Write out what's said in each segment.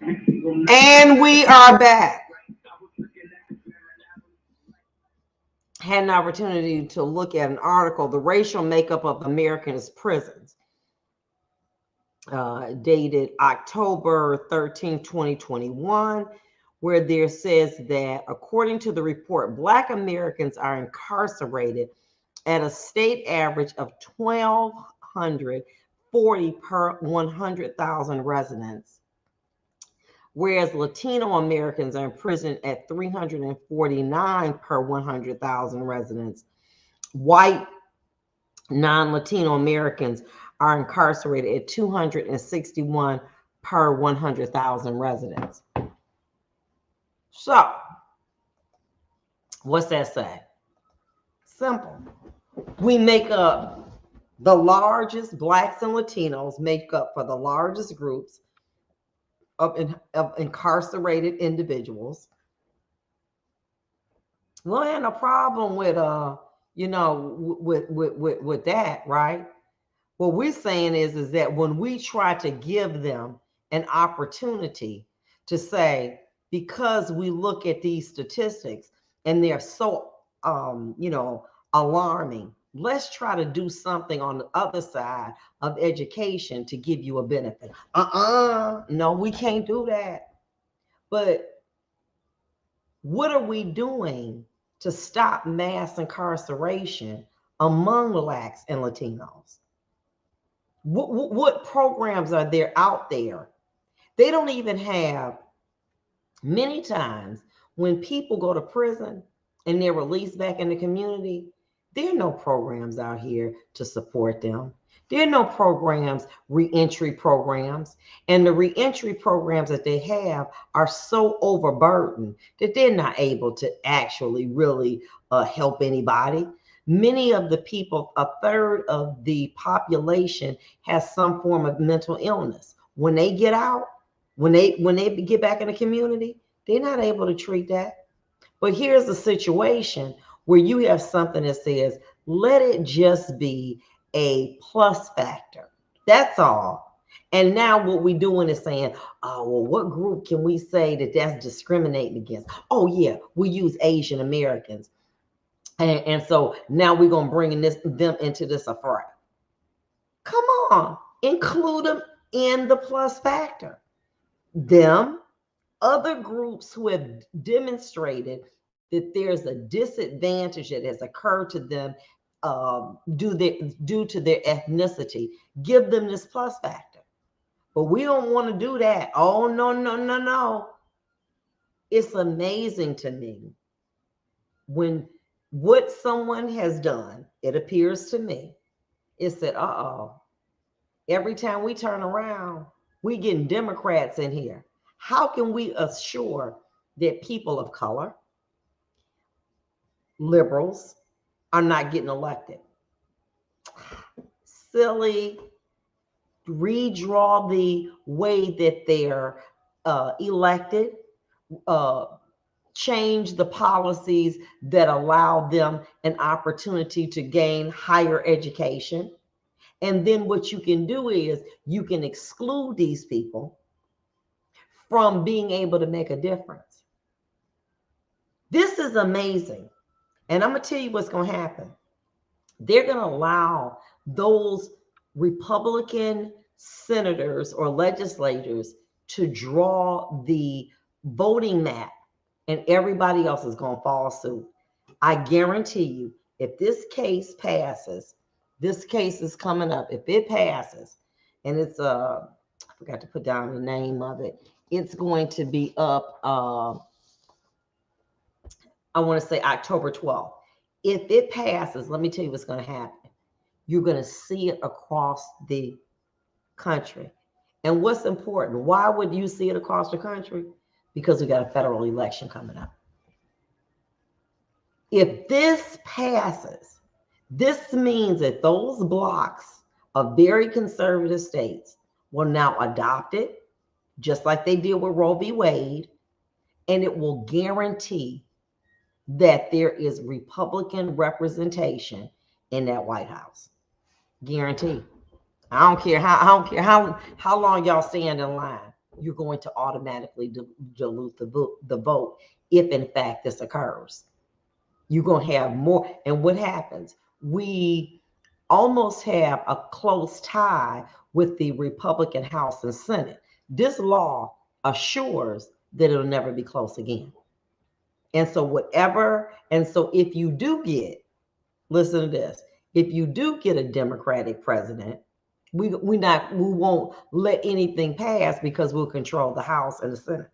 And we are back. Had an opportunity to look at an article, The Racial Makeup of Americans' Prisons, dated October 13, 2021, where there says that according to the report, Black Americans are incarcerated at a state average of 1,240 per 100,000 residents, whereas Latino Americans are imprisoned at 349 per 100,000 residents. White non-Latino Americans are incarcerated at 261 per 100,000 residents. So, what's that say? Simple. We make up the largest, Blacks and Latinos make up for the largest groups of incarcerated individuals. We don't have no problem with with that, right? What we're saying is that when we try to give them an opportunity to say, because we look at these statistics and they're so alarming, let's try to do something on the other side of education to give you a benefit. No, we can't do that. But what are we doing to stop mass incarceration among Blacks and Latinos? What programs are there out there? They don't even have, many times when people go to prison and they're released back in the community, there are no programs out here to support them. There are no programs, reentry programs. And the reentry programs that they have are so overburdened that they're not able to actually really help anybody. Many of the people, a third of the population has some form of mental illness. When they get out, when they get back in the community, they're not able to treat that. But here's the situation where you have something that says, let it just be a plus factor. That's all. And now what we're doing is saying, oh, well, what group can we say that that's discriminating against? Oh, yeah, we use Asian Americans. And so now we're going to bring them into this affray. Come on, include them in the plus factor. Them, other groups who have demonstrated that there's a disadvantage that has occurred to them due to their ethnicity, give them this plus factor. But we don't want to do that. Oh, no, no, no, no. It's amazing to me when what someone has done, it appears to me, is that, every time we turn around, we getting Democrats in here. How can we assure that people of color, liberals, are not getting elected? Silly. Redraw the way that they're elected, change the policies that allow them an opportunity to gain higher education. And then what you can do is you can exclude these people from being able to make a difference. This is amazing. And I'm going to tell you what's going to happen. They're going to allow those Republican senators or legislators to draw the voting map, and everybody else is going to follow suit. I guarantee you, if this case passes, this case is coming up. If it passes, and it's I forgot to put down the name of it. It's going to be up. I want to say October 12th. If it passes, let me tell you what's going to happen. You're going to see it across the country. And what's important, why would you see it across the country? Because we got a federal election coming up. If this passes, this means that those blocks of very conservative states will now adopt it, just like they did with Roe v. Wade, and it will guarantee that there is Republican representation in that White House. Guaranteed. I don't care how long y'all stand in line. you're going to automatically dilute the vote if in fact this occurs. You're going to have more. And what happens? We almost have a close tie with the Republican House and Senate. This law assures that it'll never be close again. And so if you do get, listen to this, if you do get a Democratic president, we won't let anything pass because we'll control the House and the Senate.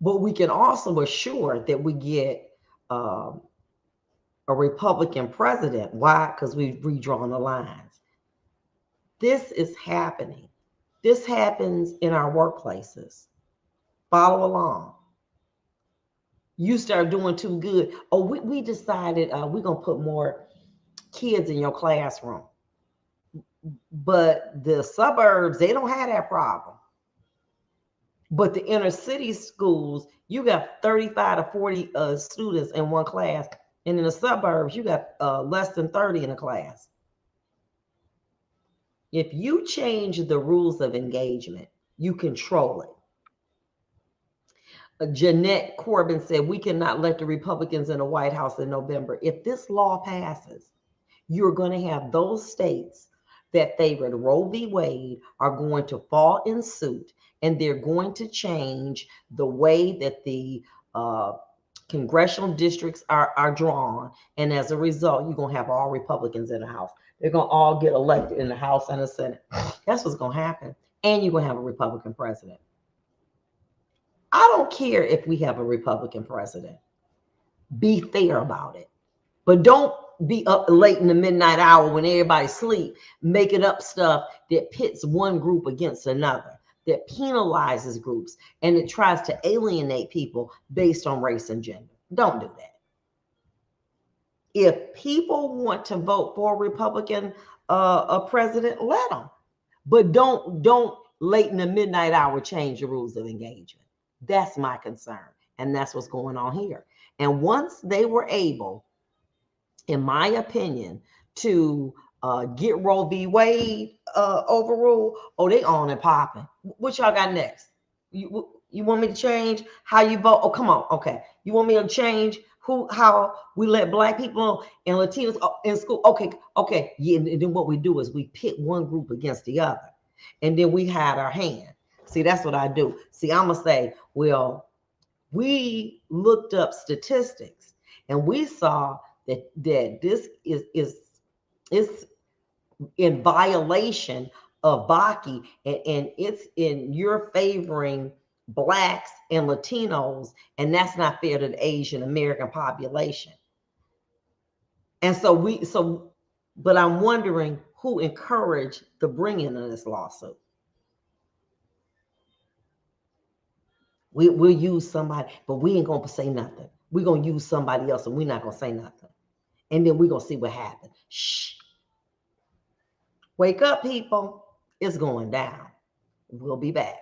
But we can also assure that we get a Republican president. Why? Because we've redrawn the lines. This is happening. This happens in our workplaces. Follow along. You start doing too good. Oh, we decided we're going to put more kids in your classroom. But the suburbs, they don't have that problem. But the inner city schools, you got 35 to 40 students in one class. And in the suburbs, you got less than 30 in a class. If you change the rules of engagement, you control it. Jeanette Corbin said, we cannot let the Republicans in the White House in November. If this law passes, you're going to have those states that favored Roe v. Wade are going to fall in suit, and they're going to change the way that the congressional districts are drawn. And as a result, you're going to have all Republicans in the House. They're going to all get elected in the House and the Senate. That's what's going to happen. And you're going to have a Republican president. I don't care if we have a Republican president. Be fair about it. But don't be up late in the midnight hour when everybody's asleep, making up stuff that pits one group against another, that penalizes groups, and it tries to alienate people based on race and gender. Don't do that. If people want to vote for a Republican president, let them. But don't late in the midnight hour change the rules of engagement. That's my concern. And that's what's going on here. And once they were able, in my opinion, to get Roe v. Wade overruled, oh, they on and popping. What y'all got next? You want me to change how you vote? Oh, come on. Okay. You want me to change how we let Black people and Latinos in school? Okay. Yeah, and then what we do is we pit one group against the other. And then we hide our hand. See, that's what I do. See, I'm going to say, well, we looked up statistics and we saw that this is in violation of Baki, and it's in you're favoring Blacks and Latinos, and that's not fair to the Asian American population. And but I'm wondering who encouraged the bringing of this lawsuit. We'll use somebody, but we ain't gonna say nothing. We're gonna use somebody else, and we're not gonna say nothing. And then we're gonna see what happens. Shh. Wake up, people. It's going down. We'll be back.